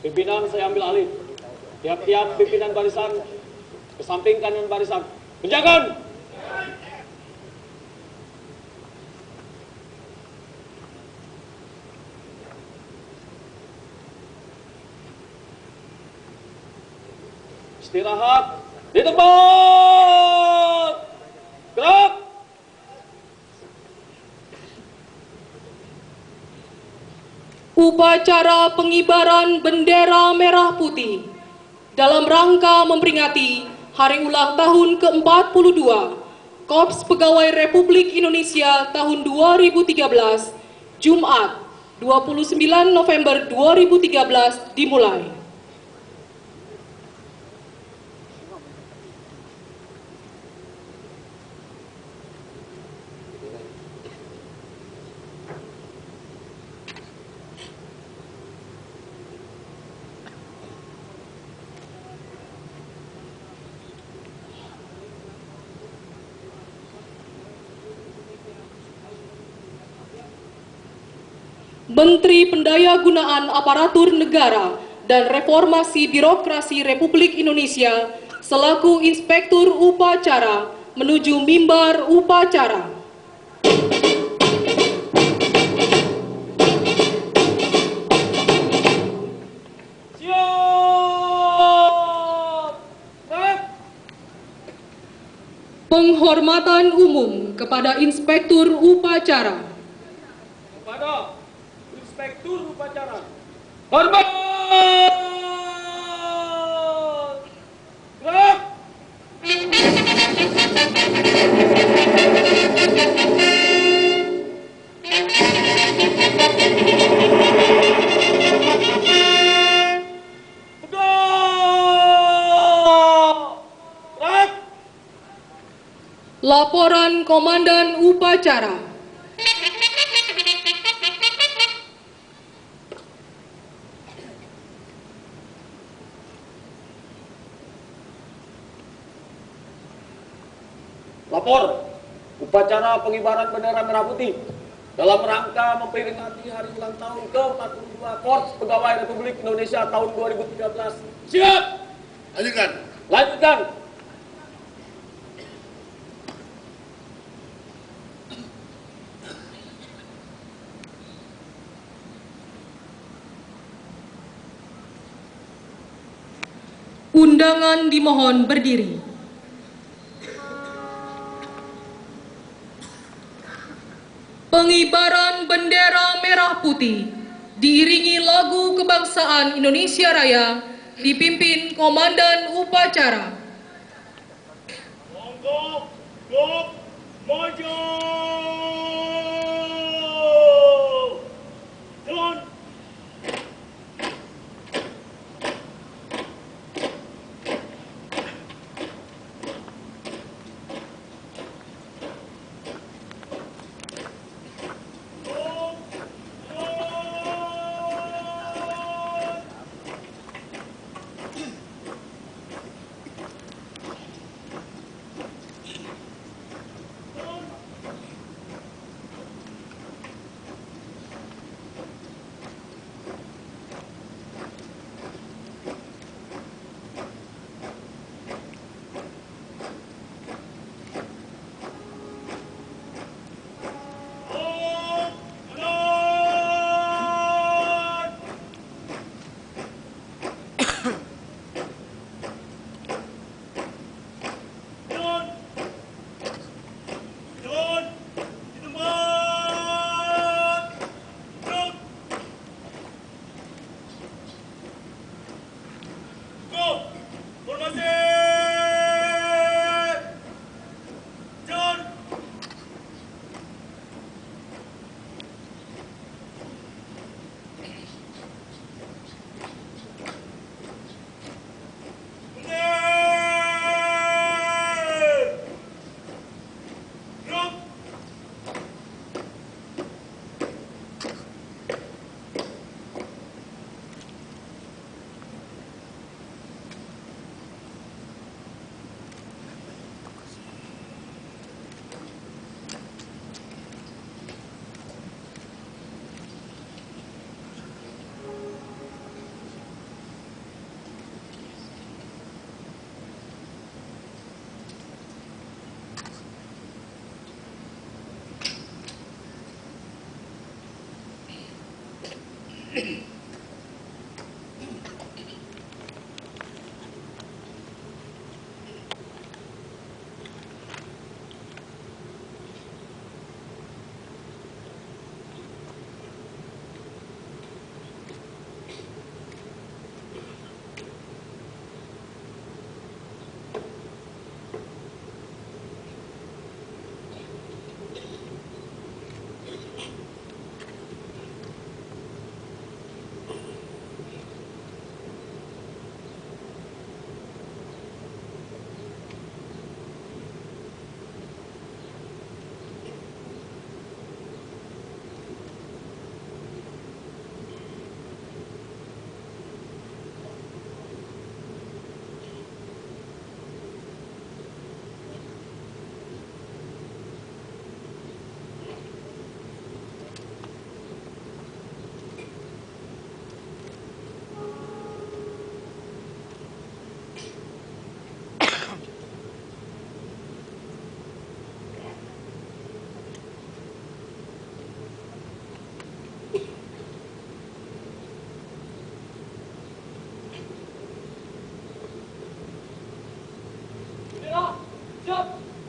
Pimpinan saya ambil alih. Tiap-tiap pimpinan barisan ke samping kanan barisan. Penjagaan! Istirahat di tempat. Gerak. Upacara pengibaran bendera merah putih dalam rangka memperingati Hari Ulang Tahun ke-42 Korps Pegawai Republik Indonesia tahun 2013, Jumat 29 November 2013 dimulai. Menteri Pendayagunaan Aparatur Negara dan Reformasi Birokrasi Republik Indonesia selaku Inspektur Upacara menuju mimbar upacara. Penghormatan umum kepada Inspektur Upacara. Kepada Inspektur Upacara. Hormat! Gerak! Gerak! Laporan Komandan Upacara. Lapor upacara pengibaran bendera merah putih dalam rangka memperingati hari ulang tahun ke-42 Korps Pegawai Republik Indonesia tahun 2013. Siap! Lanjutkan. Lanjutkan. Undangan dimohon berdiri. Pengibaran bendera merah putih diiringi lagu kebangsaan Indonesia Raya dipimpin Komandan Upacara. Monggo, Gop, maju! Turun!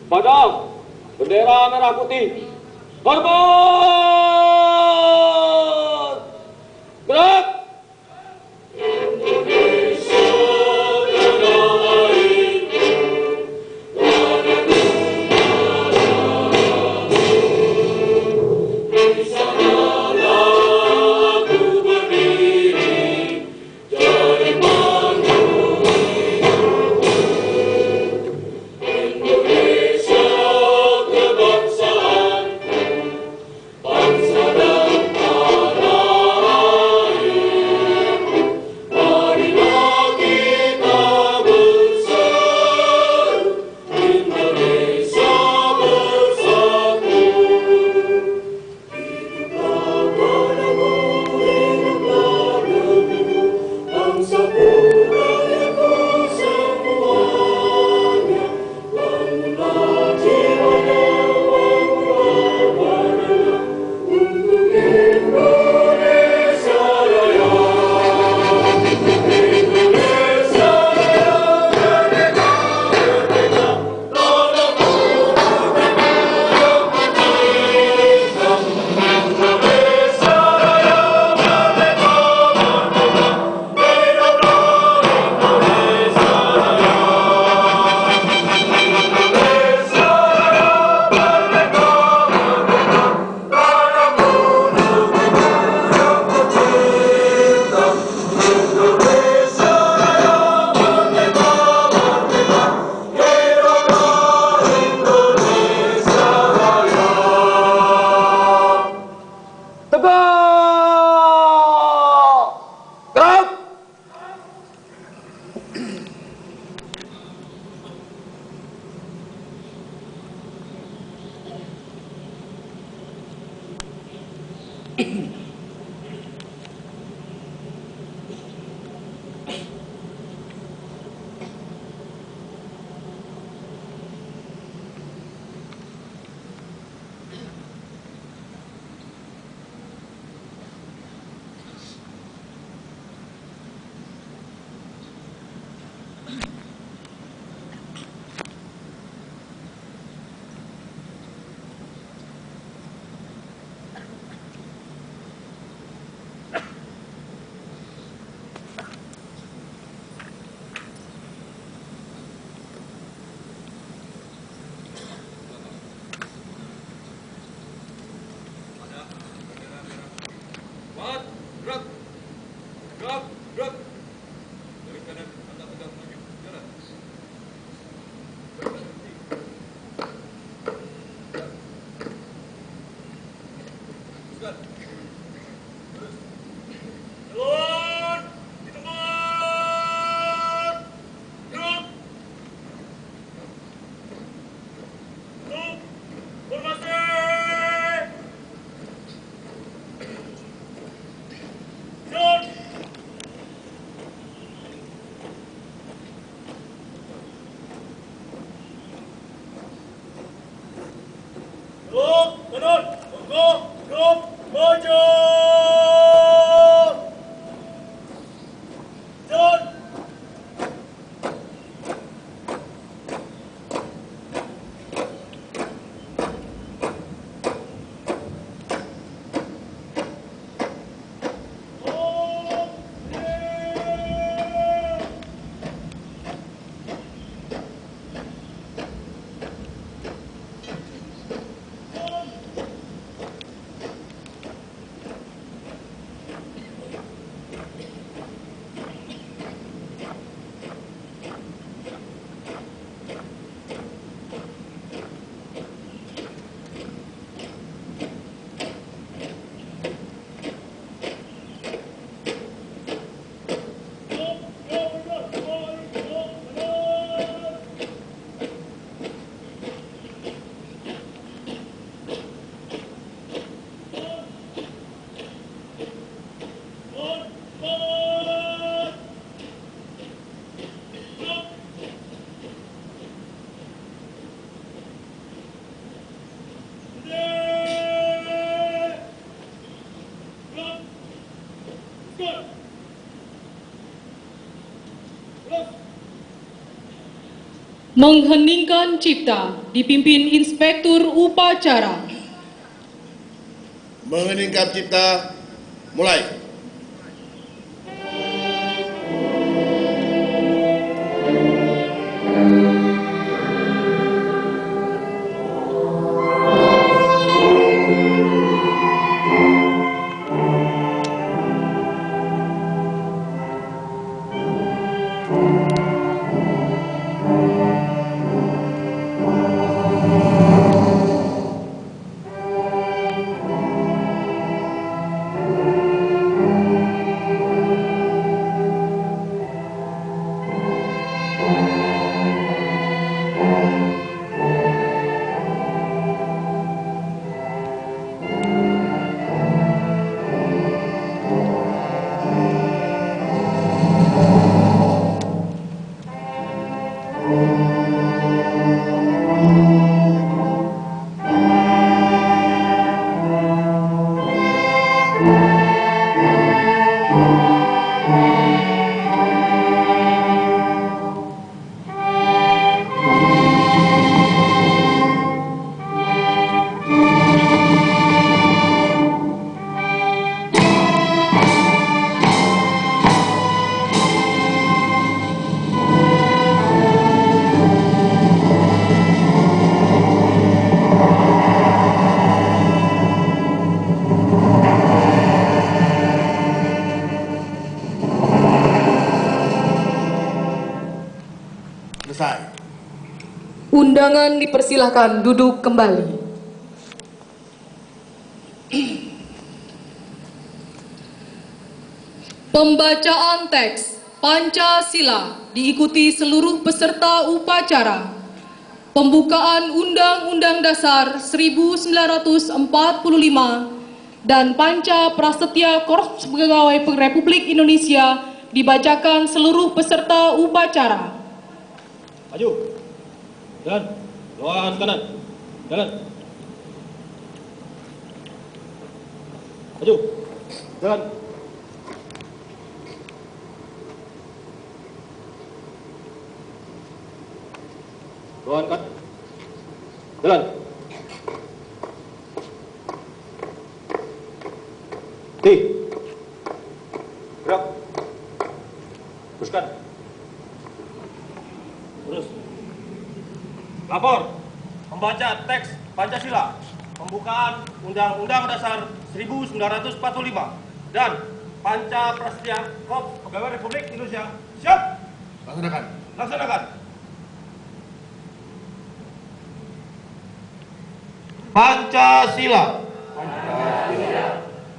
Padang, bendera merah putih. Hormat! Gerak! Indonesia kebangsaan, bangsa Mengheningkan cipta dipimpin Inspektur Upacara. Mengheningkan cipta, mulai. Selesai. Undangan dipersilahkan duduk kembali. Pembacaan teks Pancasila diikuti seluruh peserta upacara. Pembukaan Undang-Undang Dasar 1945 dan Panca Prasetya Korps Pegawai Republik Indonesia dibacakan seluruh peserta upacara. Maju. Jalan. Luar kanan. Jalan. Maju. Jalan. Luar kanan. Jalan. Gerak. Teruskan. Terus. Lapor. Membaca teks Pancasila. Pembukaan Undang-Undang Dasar 1945 dan Panca Prasetya Korps Pegawai Republik Indonesia. Siap. Laksanakan. Laksanakan. Pancasila.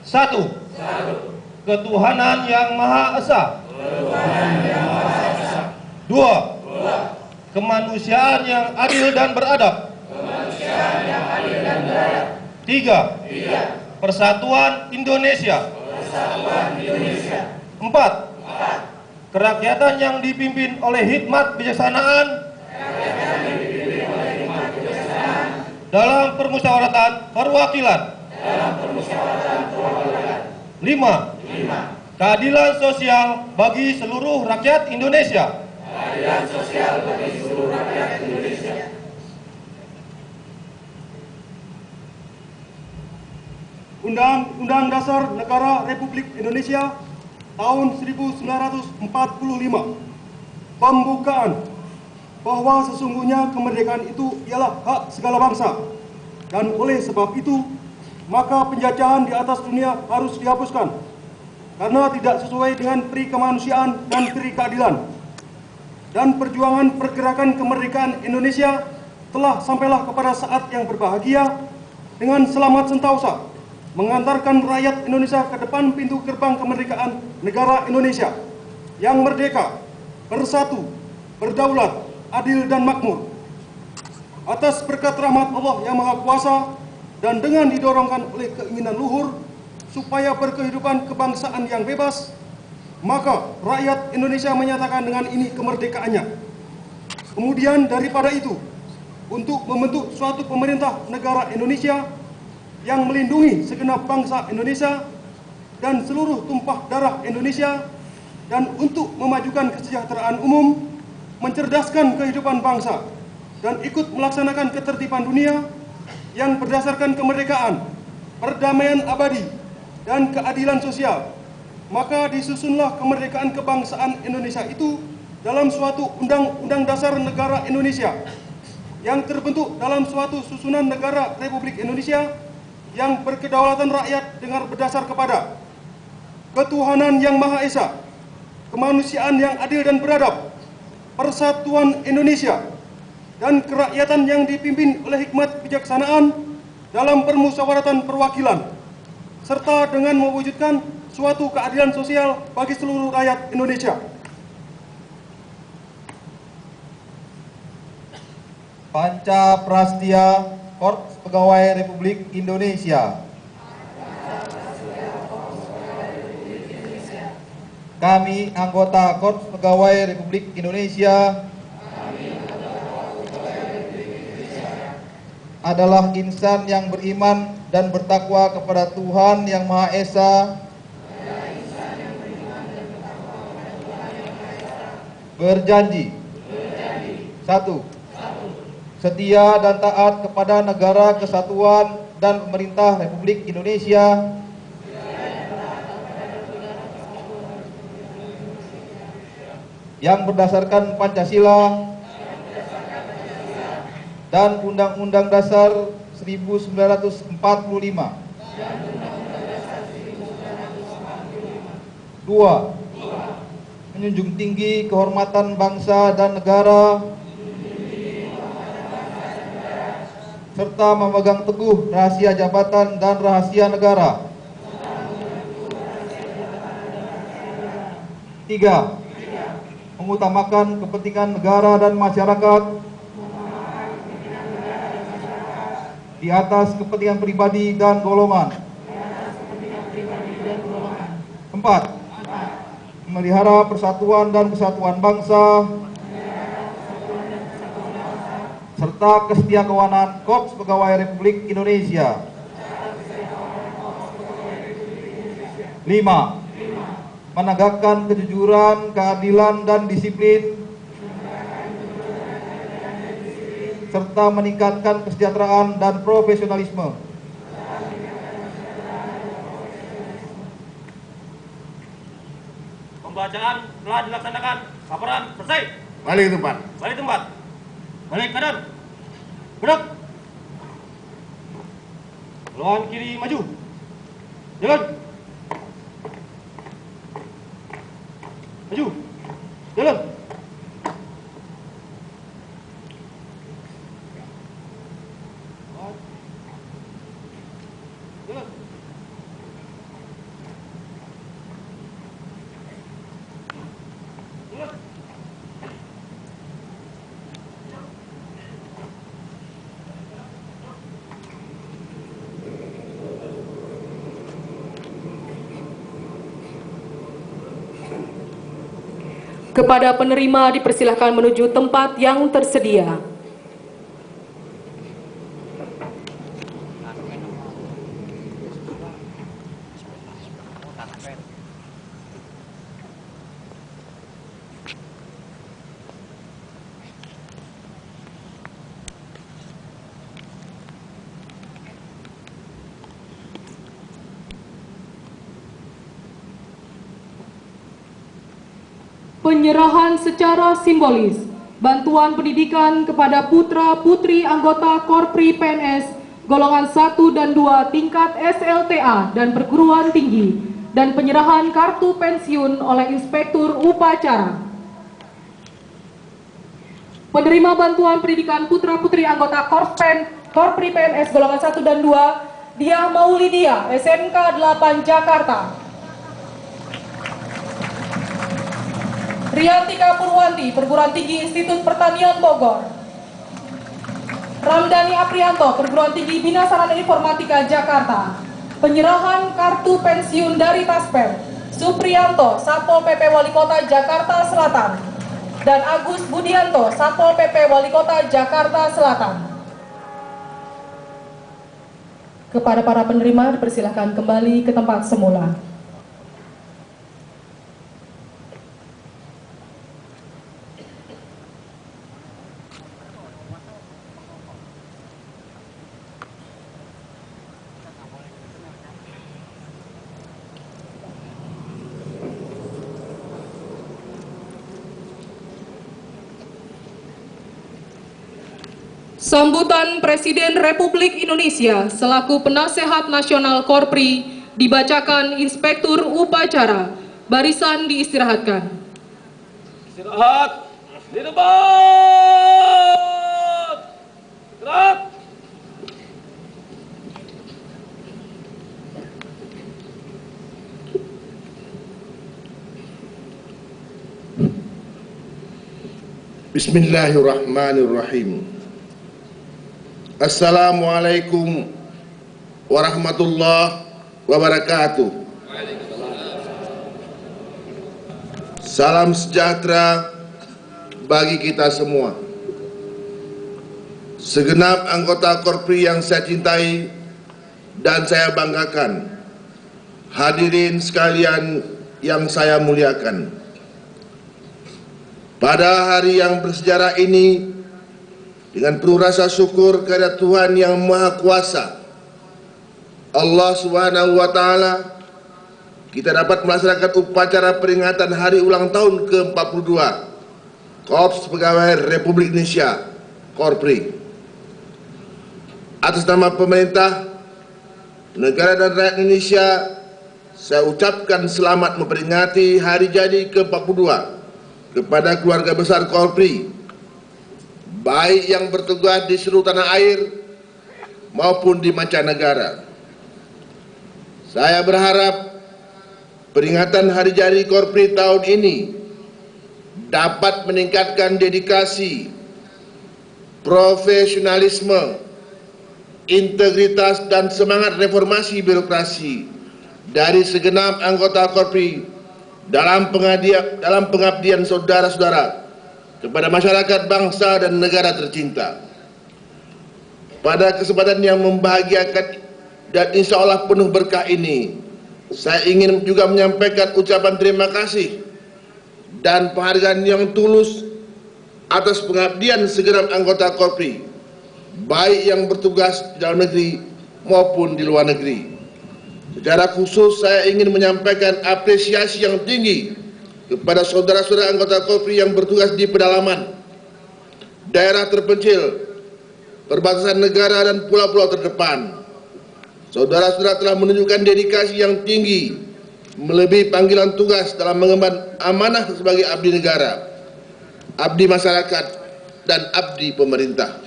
Satu. Ketuhanan yang Maha Esa. Dua. Kemanusiaan yang adil dan beradab. Tiga. Persatuan Indonesia. Empat. Kerakyatan yang dipimpin oleh hikmat bijaksanaan dalam permusyawaratan perwakilan. Lima. Keadilan sosial bagi seluruh rakyat Indonesia. Undang-Undang Dasar Negara Republik Indonesia tahun 1945. Pembukaan bahwa sesungguhnya kemerdekaan itu ialah hak segala bangsa, dan oleh sebab itu maka penjajahan di atas dunia harus dihapuskan karena tidak sesuai dengan peri kemanusiaan dan peri keadilan. Dan perjuangan pergerakan kemerdekaan Indonesia telah sampailah kepada saat yang berbahagia dengan selamat sentosa mengantarkan rakyat Indonesia ke depan pintu gerbang kemerdekaan negara Indonesia yang merdeka, bersatu, berdaulat, adil dan makmur. Atas berkat rahmat Allah yang Maha Kuasa dan dengan didorongkan oleh keinginan luhur supaya berkehidupan kebangsaan yang bebas, maka rakyat Indonesia menyatakan dengan ini kemerdekaannya. Kemudian daripada itu, untuk membentuk suatu pemerintah negara Indonesia yang melindungi segenap bangsa Indonesia dan seluruh tumpah darah Indonesia, dan untuk memajukan kesejahteraan umum, mencerdaskan kehidupan bangsa dan ikut melaksanakan ketertiban dunia yang berdasarkan kemerdekaan, perdamaian abadi, dan keadilan sosial, maka disusunlah kemerdekaan kebangsaan Indonesia itu dalam suatu Undang-Undang Dasar Negara Indonesia yang terbentuk dalam suatu susunan negara Republik Indonesia yang berkedaulatan rakyat dengan berdasar kepada ketuhanan yang Maha Esa, kemanusiaan yang adil dan beradab, persatuan Indonesia, dan kerakyatan yang dipimpin oleh hikmat kebijaksanaan dalam permusyawaratan perwakilan, serta dengan mewujudkan suatu keadilan sosial bagi seluruh rakyat Indonesia. Panca Prastya Korps Pegawai Republik Indonesia. Kami anggota Korps Pegawai Republik Indonesia adalah insan yang beriman dan bertakwa kepada Tuhan Yang Maha Esa, berjanji 1. Setia dan taat kepada negara kesatuan dan pemerintah Republik Indonesia, yang berdasarkan Pancasila dan Undang-Undang Dasar 1945. 2. Menjunjung tinggi kehormatan bangsa dan negara, serta memegang teguh rahasia jabatan dan rahasia negara. 3. Mengutamakan kepentingan negara dan masyarakat di atas kepentingan pribadi dan golongan. 4. Memelihara persatuan dan kesatuan bangsa serta kesetiakawanan Korps Pegawai Republik Indonesia. 5. Menegakkan kejujuran, keadilan, dan disiplin, serta meningkatkan kesejahteraan dan profesionalisme. Pembacaan telah dilaksanakan. Laporan selesai. Balik ke tempat. Balik tempat. Balik kanan. Berak. Lawan kiri maju. Jalan. Maju. Jalan. Jalan. Jalan. Kepada penerima dipersilahkan menuju tempat yang tersedia. Penyerahan secara simbolis bantuan pendidikan kepada putra-putri anggota Korpri PNS golongan 1 dan 2 tingkat SLTA dan perguruan tinggi dan penyerahan kartu pensiun oleh Inspektur Upacara. Penerima bantuan pendidikan putra-putri anggota Korpri PNS golongan 1 dan 2 Diah Maulidia, SMK 8 Jakarta. Riantika Purwanti, Perguruan Tinggi Institut Pertanian Bogor. Ramdhani Aprianto, Perguruan Tinggi Bina Sarana Informatika Jakarta. Penyerahan kartu pensiun dari Taspen, Suprianto, Satpol PP Wali Kota Jakarta Selatan. Dan Agus Budianto, Satpol PP Wali Kota Jakarta Selatan. Kepada para penerima dipersilahkan kembali ke tempat semula. Sambutan Presiden Republik Indonesia selaku Penasehat Nasional Korpri dibacakan Inspektur Upacara. Barisan diistirahatkan. Istirahat di tempat. Gerak. Bismillahirrahmanirrahim. Assalamualaikum warahmatullahi wabarakatuh. Salam sejahtera bagi kita semua. Segenap anggota Korpri yang saya cintai dan saya banggakan, hadirin sekalian yang saya muliakan. Pada hari yang bersejarah ini, dengan penuh rasa syukur kepada Tuhan yang Maha Kuasa, Allah Subhanahu wa Ta'ala, kita dapat melaksanakan upacara peringatan hari ulang tahun ke-42 Korps Pegawai Republik Indonesia Korpri. Atas nama pemerintah, negara dan rakyat Indonesia, saya ucapkan selamat memperingati hari jadi ke-42 kepada keluarga besar Korpri, baik yang bertugas di seluruh tanah air maupun di mancanegara. Saya berharap peringatan hari jadi Korpri tahun ini dapat meningkatkan dedikasi, profesionalisme, integritas dan semangat reformasi birokrasi dari segenap anggota Korpri dalam pengabdian saudara-saudara kepada masyarakat bangsa dan negara tercinta. Pada kesempatan yang membahagiakan dan insya Allah penuh berkah ini, saya ingin juga menyampaikan ucapan terima kasih dan penghargaan yang tulus atas pengabdian segenap anggota Korpri, baik yang bertugas di dalam negeri maupun di luar negeri. Secara khusus saya ingin menyampaikan apresiasi yang tinggi kepada saudara-saudara anggota Korpri yang bertugas di pedalaman, daerah terpencil, perbatasan negara dan pulau-pulau terdepan. Saudara-saudara telah menunjukkan dedikasi yang tinggi melebihi panggilan tugas dalam mengemban amanah sebagai abdi negara, abdi masyarakat, dan abdi pemerintah.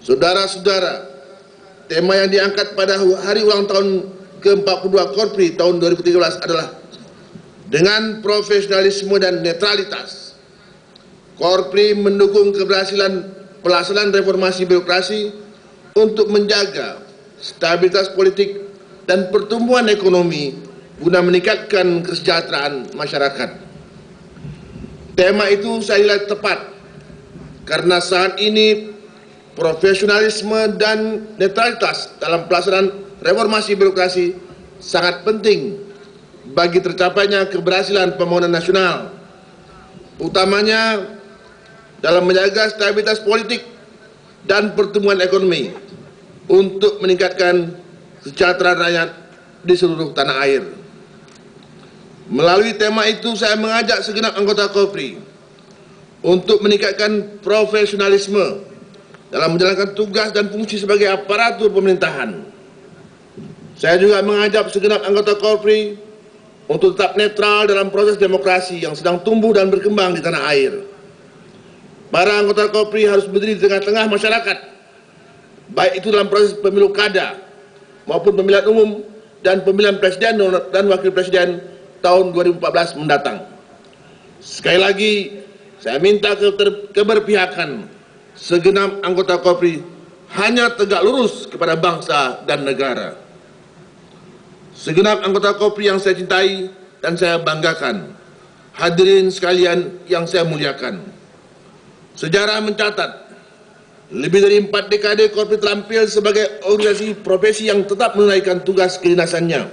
Saudara-saudara, tema yang diangkat pada hari ulang tahun ke-42 Korpri tahun 2013 adalah dengan profesionalisme dan netralitas. Korpri mendukung keberhasilan pelaksanaan reformasi birokrasi untuk menjaga stabilitas politik dan pertumbuhan ekonomi guna meningkatkan kesejahteraan masyarakat. Tema itu saya nilai tepat karena saat ini profesionalisme dan netralitas dalam pelaksanaan reformasi birokrasi sangat penting bagi tercapainya keberhasilan pembangunan nasional, utamanya dalam menjaga stabilitas politik dan pertumbuhan ekonomi untuk meningkatkan kesejahteraan rakyat di seluruh tanah air. Melalui tema itu saya mengajak segenap anggota Korpri untuk meningkatkan profesionalisme dalam menjalankan tugas dan fungsi sebagai aparatur pemerintahan. Saya juga mengajak segenap anggota Korpri untuk tetap netral dalam proses demokrasi yang sedang tumbuh dan berkembang di tanah air. Para anggota Korpri harus berdiri di tengah-tengah masyarakat, baik itu dalam proses pemilu kada maupun pemilihan umum dan pemilihan presiden dan wakil presiden tahun 2014 mendatang. Sekali lagi, saya minta keberpihakan segenap anggota Korpri hanya tegak lurus kepada bangsa dan negara. Segenap anggota Korpri yang saya cintai dan saya banggakan, hadirin sekalian yang saya muliakan, sejarah mencatat lebih dari 4 dekade Korpri terampil sebagai organisasi profesi yang tetap menunaikan tugas kedinasannya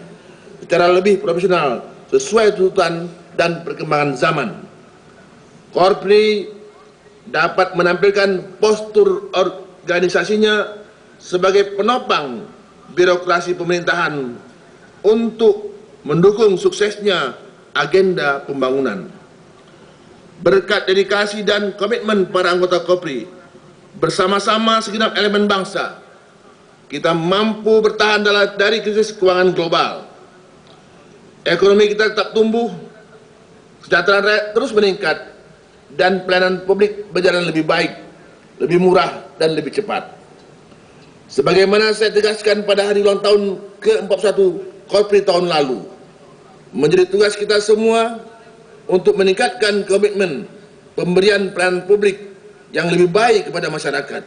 secara lebih profesional sesuai tuntutan dan perkembangan zaman. Korpri dapat menampilkan postur organisasinya sebagai penopang birokrasi pemerintahan untuk mendukung suksesnya agenda pembangunan. Berkat dedikasi dan komitmen para anggota Korpri, bersama-sama segenap elemen bangsa, kita mampu bertahan dari krisis keuangan global. Ekonomi kita tetap tumbuh, kesejahteraan rakyat terus meningkat, dan pelayanan publik berjalan lebih baik, lebih murah, dan lebih cepat. Sebagaimana saya tegaskan pada hari ulang tahun ke-41 Korpri tahun lalu, menjadi tugas kita semua untuk meningkatkan komitmen pemberian pelayanan publik yang lebih baik kepada masyarakat.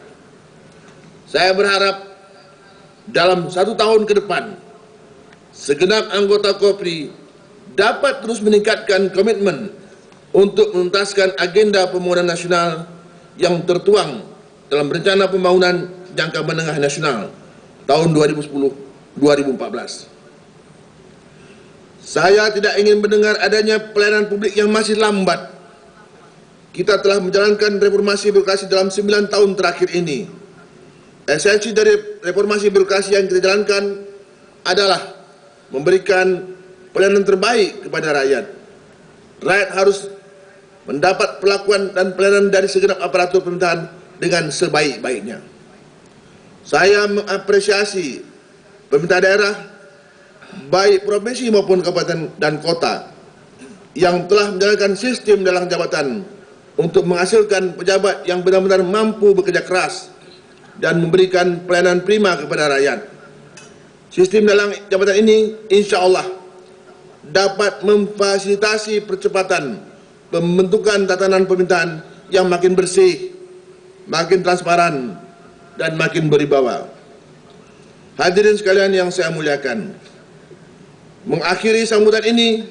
Saya berharap dalam 1 tahun ke depan, segenap anggota Korpri dapat terus meningkatkan komitmen untuk menuntaskan agenda pembangunan nasional yang tertuang dalam Rencana Pembangunan Jangka Menengah Nasional tahun 2010-2014. Saya tidak ingin mendengar adanya pelayanan publik yang masih lambat. Kita telah menjalankan reformasi birokrasi dalam 9 tahun terakhir ini. Esensi dari reformasi birokrasi yang kita jalankan adalah memberikan pelayanan terbaik kepada rakyat. Rakyat harus mendapat perlakuan dan pelayanan dari segenap aparatur pemerintahan dengan sebaik-baiknya. Saya mengapresiasi pemerintah daerah, baik provinsi maupun kabupaten dan kota, yang telah menjalankan sistem dalang jabatan untuk menghasilkan pejabat yang benar-benar mampu bekerja keras dan memberikan pelayanan prima kepada rakyat. Sistem dalang jabatan ini insya Allah dapat memfasilitasi percepatan pembentukan tatanan pemerintahan yang makin bersih, makin transparan, dan makin berwibawa. Hadirin sekalian yang saya muliakan, mengakhiri sambutan ini,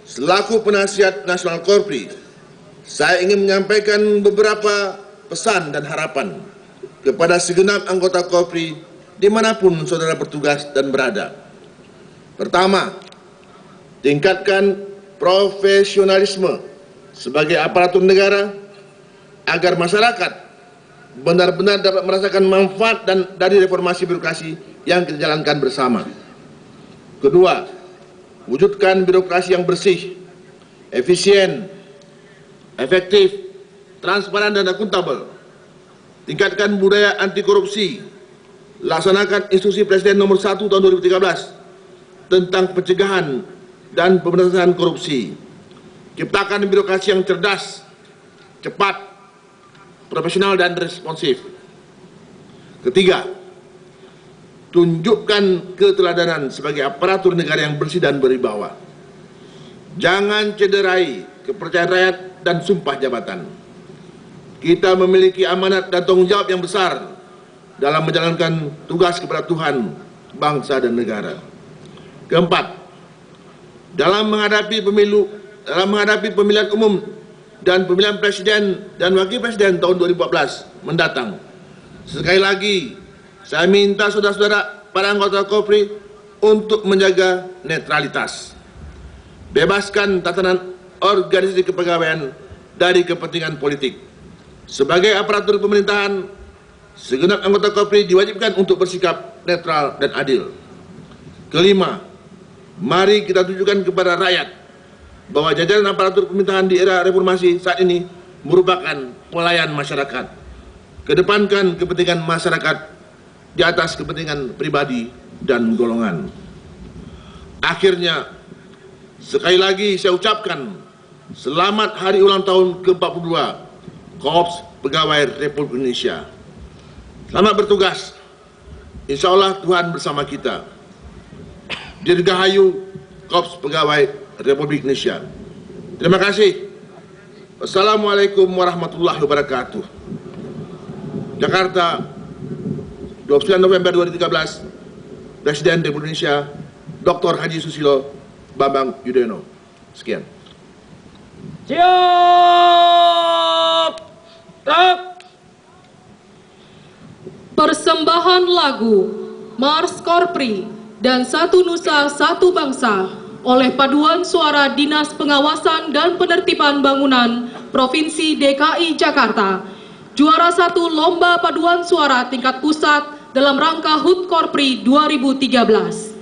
selaku penasihat nasional Korpri, saya ingin menyampaikan beberapa pesan dan harapan kepada segenap anggota Korpri dimanapun saudara bertugas dan berada. Pertama, tingkatkan profesionalisme sebagai aparatur negara agar masyarakat benar-benar dapat merasakan manfaat dari reformasi birokrasi yang kita jalankan bersama. Kedua, wujudkan birokrasi yang bersih, efisien, efektif, transparan, dan akuntabel. Tingkatkan budaya anti korupsi. Laksanakan instruksi Presiden nomor 1 tahun 2013 tentang pencegahan dan pemberantasan korupsi. Ciptakan birokrasi yang cerdas, cepat, profesional, dan responsif. Ketiga, tunjukkan keteladanan sebagai aparatur negara yang bersih dan berwibawa. Jangan cederai kepercayaan rakyat dan sumpah jabatan. Kita memiliki amanat dan tanggung jawab yang besar dalam menjalankan tugas kepada Tuhan, bangsa, dan negara. Keempat, dalam menghadapi pemilihan umum dan pemilihan presiden dan wakil presiden tahun 2014 mendatang, sekali lagi saya minta saudara-saudara para anggota Korpri untuk menjaga netralitas. Bebaskan tatanan organisasi kepegawaian dari kepentingan politik. Sebagai aparatur pemerintahan, segenap anggota Korpri diwajibkan untuk bersikap netral dan adil. Kelima, mari kita tunjukkan kepada rakyat bahwa jajaran aparatur pemerintahan di era reformasi saat ini merupakan pelayan masyarakat. Kedepankan kepentingan masyarakat di atas kepentingan pribadi dan golongan. Akhirnya, sekali lagi saya ucapkan selamat hari ulang tahun ke-42 Korps Pegawai Republik Indonesia. Selamat bertugas. Insya Allah Tuhan bersama kita. Dirgahayu Korps Pegawai Republik Indonesia. Terima kasih. Wassalamualaikum warahmatullahi wabarakatuh. Jakarta, 29 November 2013, Presiden Republik Indonesia Dr. Haji Susilo Bambang Yudhoyono. Sekian. Siap! Tak! Persembahan lagu Mars Korpri dan Satu Nusa Satu Bangsa oleh Paduan Suara Dinas Pengawasan dan Penertiban Bangunan Provinsi DKI Jakarta, juara 1 Lomba Paduan Suara tingkat pusat dalam rangka HUT Korpri 2013.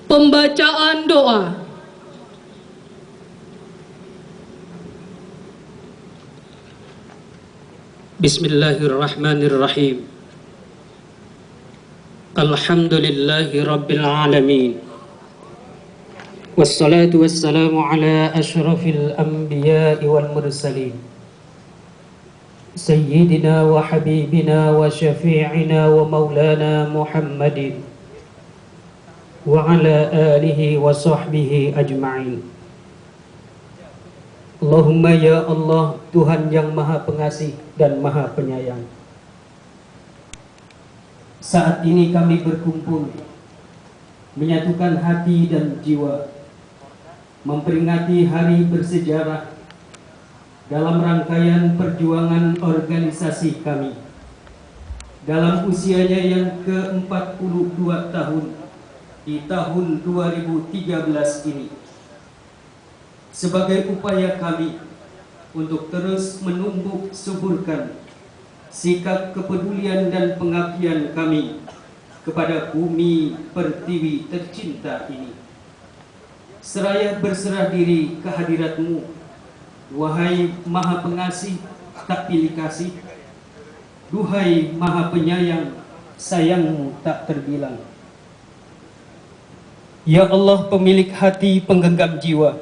Pembacaan doa. Bismillahirrahmanirrahim. Alhamdulillahi rabbil alamin. Wassalatu wassalamu ala ashrafil anbiya'i wal mursalin. Sayyidina wa habibina wa syafi'ina wa maulana Muhammadin wa ala alihi wa sahbihi ajma'in. Allahumma ya Allah, Tuhan yang maha pengasih dan maha penyayang, saat ini kami berkumpul menyatukan hati dan jiwa memperingati hari bersejarah dalam rangkaian perjuangan organisasi kami dalam usianya yang ke-42 tahun di tahun 2013 ini, sebagai upaya kami untuk terus menumbuh suburkan sikap kepedulian dan pengabdian kami kepada bumi pertiwi tercinta ini. Seraya berserah diri ke hadirat-Mu, wahai Maha Pengasih tak pilih kasih, duhai Maha Penyayang, sayang-Mu tak terbilang. Ya Allah, pemilik hati penggenggam jiwa,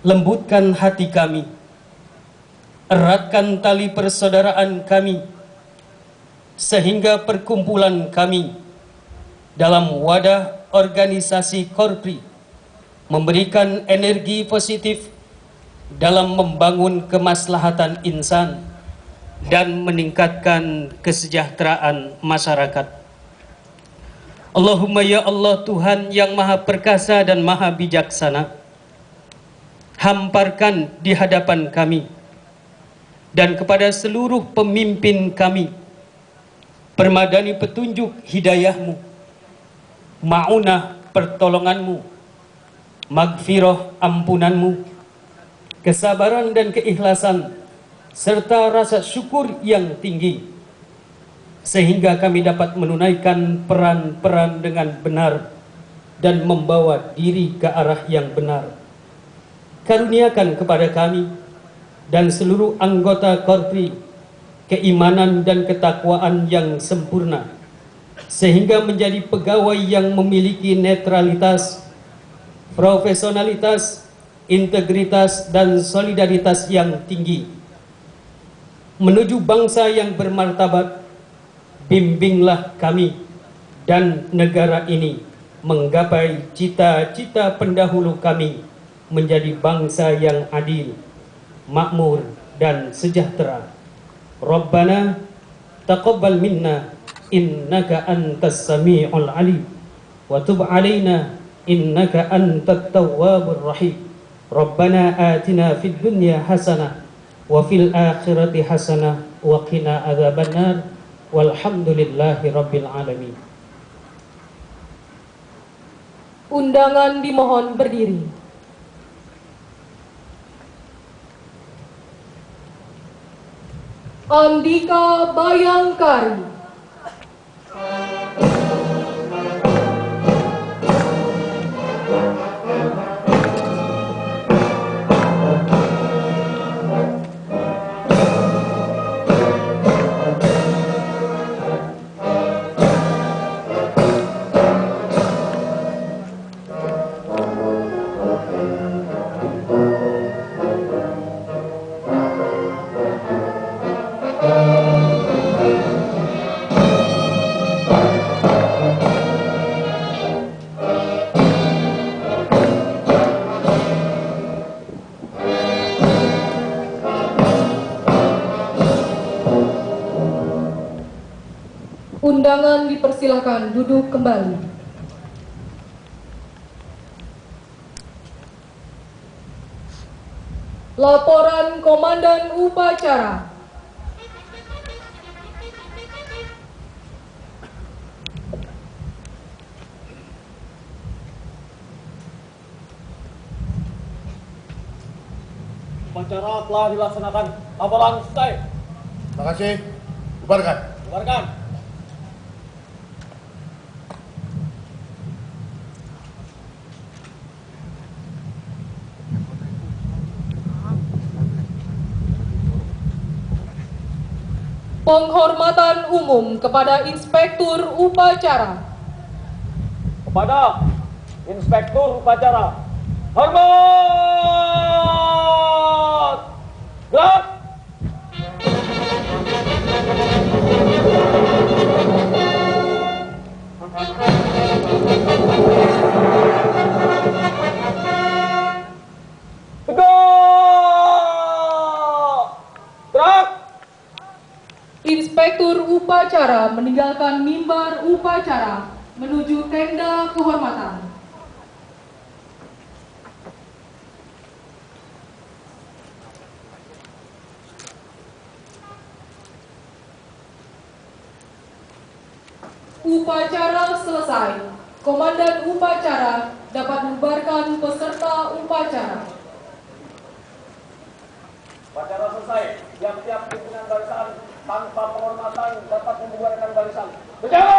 lembutkan hati kami, eratkan tali persaudaraan kami, sehingga perkumpulan kami dalam wadah organisasi Korpri memberikan energi positif dalam membangun kemaslahatan insan dan meningkatkan kesejahteraan masyarakat. Allahumma ya Allah, Tuhan yang maha perkasa dan maha bijaksana, hamparkan di hadapan kami dan kepada seluruh pemimpin kami permadani petunjuk hidayahmu, ma'unah pertolonganmu, magfirah ampunanmu, kesabaran dan keikhlasan, serta rasa syukur yang tinggi, sehingga kami dapat menunaikan peran-peran dengan benar dan membawa diri ke arah yang benar. Karuniakan kepada kami dan seluruh anggota Korpri keimanan dan ketakwaan yang sempurna, sehingga menjadi pegawai yang memiliki netralitas, profesionalitas, integritas, dan solidaritas yang tinggi. Menuju bangsa yang bermartabat, bimbinglah kami dan negara ini menggapai cita-cita pendahulu kami menjadi bangsa yang adil, makmur, dan sejahtera. Rabbana taqabbal minna innaka antas sami'ul alim wa tub alaina innaka antat tawwabur rahim. Rabbana atina fid dunya hasanah wa fil akhirati hasanah wa qina adzabannar walhamdulillahi rabbil alamin. Undangan dimohon berdiri. Andika Bayangkari. Undangan dipersilakan duduk kembali. Laporan Komandan Upacara. Upacara telah dilaksanakan. Laporan selesai. Terima kasih. Bubarkan. Bubarkan. Penghormatan umum kepada Inspektur Upacara. Kepada Inspektur Upacara. Hormat! Gerak! Tegak! Gerak! Inspektur Upacara meninggalkan mimbar upacara menuju tenda kehormatan. Upacara selesai. Komandan upacara dapat membubarkan peserta upacara. Upacara selesai. Tiap-tiap pimpinan barisan tanpa penghormatan dapat membubarkan barisan. Berjalan!